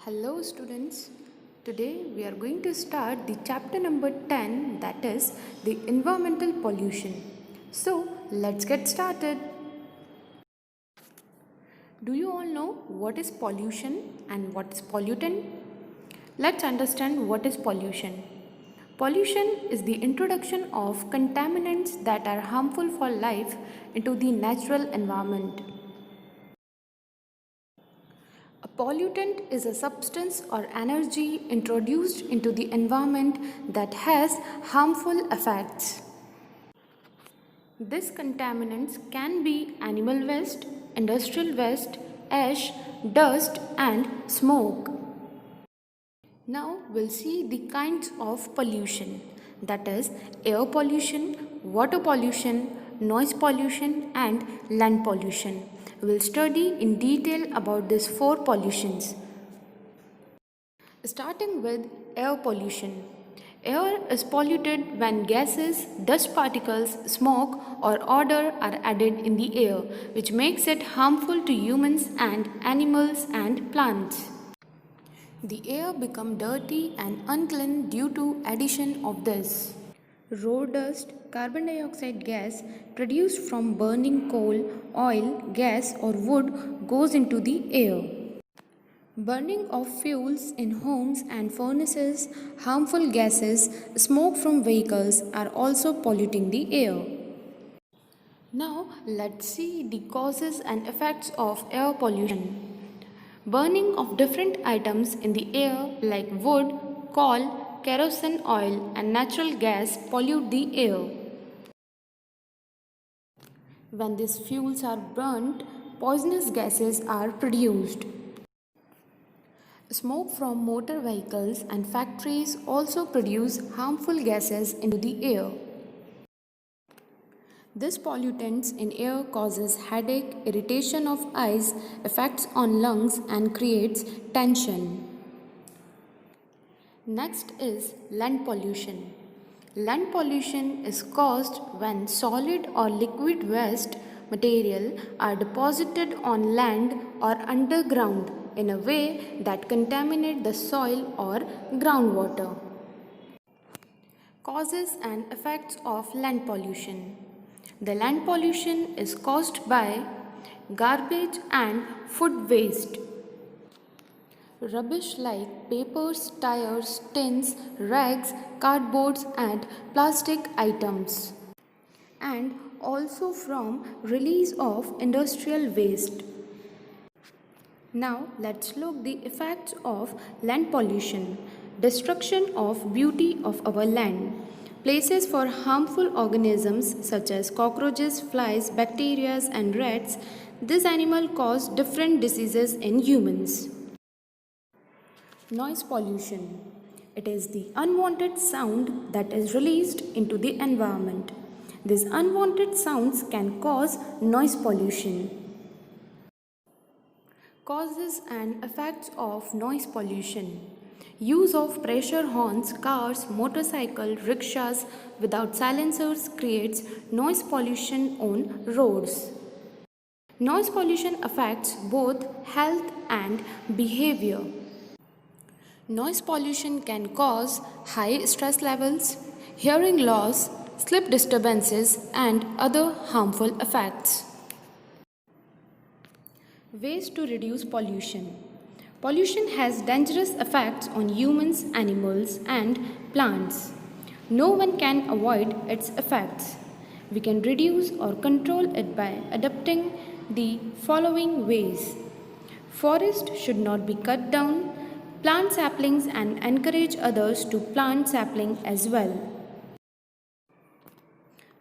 Hello students, today we are going to start the chapter number 10, that is the environmental pollution. So let's get started. Do you all know what is pollution and what is pollutant? Let's understand what is pollution. Pollution is the introduction of contaminants that are harmful for life into the natural environment. A pollutant is a substance or energy introduced into the environment that has harmful effects. These contaminants can be animal waste, industrial waste, ash, dust, and smoke. Now we'll see the kinds of pollution, that is air pollution, water pollution, noise pollution, and land pollution. We'll study in detail about these four pollutions. Starting with air pollution. Air is polluted when gases, dust particles, smoke, or odor are added in the air, which makes it harmful to humans and animals and plants. The air becomes dirty and unclean due to addition of this. Road dust, carbon dioxide gas produced from burning coal, oil, gas or wood goes into the air. Burning of fuels in homes and furnaces, harmful gases, smoke from vehicles are also polluting the air. Now let's see the causes and effects of air pollution. Burning of different items in the air like wood, coal, kerosene oil and natural gas pollute the air. When these fuels are burnt, poisonous gases are produced. Smoke from motor vehicles and factories also produce harmful gases into the air. This pollutants in air causes headache, irritation of eyes, effects on lungs and creates tension. Next is land pollution. Land pollution is caused when solid or liquid waste material are deposited on land or underground in a way that contaminate the soil or groundwater. Causes and effects of land pollution. The land pollution is caused by garbage and food waste. Rubbish like papers, tires, tins, rags, cardboards and plastic items. And also from release of industrial waste. Now let's look the effects of land pollution. Destruction of beauty of our land. Places for harmful organisms such as cockroaches, flies, bacteria and rats. This animal cause different diseases in humans. Noise pollution. It is the unwanted sound that is released into the environment. These unwanted sounds can cause noise pollution. Causes and effects of noise pollution. Use of pressure horns, cars, motorcycle, rickshaws without silencers creates noise pollution on roads. Noise pollution affects both health and behavior. Noise pollution can cause high stress levels, hearing loss, sleep disturbances, and other harmful effects. Ways to reduce pollution. Pollution has dangerous effects on humans, animals, and plants. No one can avoid its effects. We can reduce or control it by adopting the following ways. Forests should not be cut down. Plant saplings and encourage others to plant sapling as well.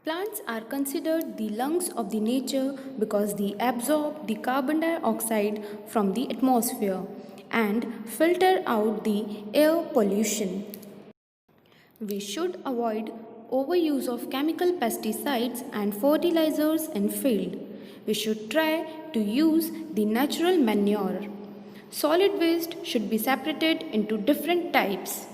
Plants are considered the lungs of the nature because they absorb the carbon dioxide from the atmosphere and filter out the air pollution. We should avoid overuse of chemical pesticides and fertilizers in field. We should try to use the natural manure. Solid waste should be separated into different types.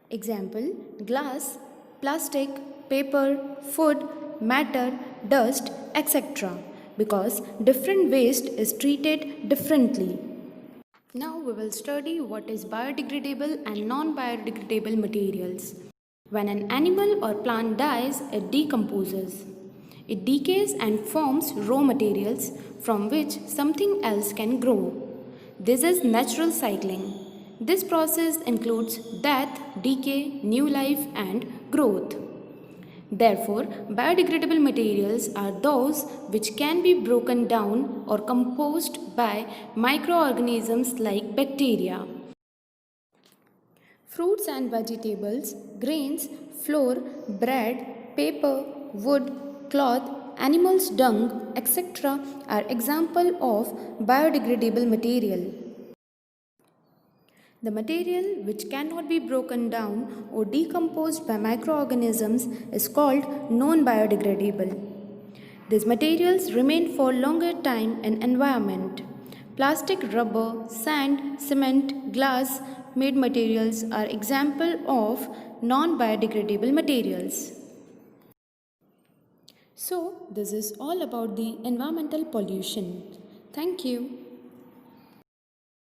Example, glass, plastic, paper, food, matter, dust, etc. because different waste is treated differently. Now we will study what is biodegradable and non-biodegradable materials. When an animal or plant dies, it decomposes. It decays and forms raw materials from which something else can grow. This is natural cycling. This process includes death, decay, new life, and growth. Therefore, biodegradable materials are those which can be broken down or composed by microorganisms like bacteria. Fruits and vegetables, grains, flour, bread, paper, wood, cloth, animals' dung, etc. are examples of biodegradable material. The material which cannot be broken down or decomposed by microorganisms is called non-biodegradable. These materials remain for longer time in environment. Plastic, rubber, sand, cement, glass made materials are example of non-biodegradable materials. So, this is all about the environmental pollution. Thank you.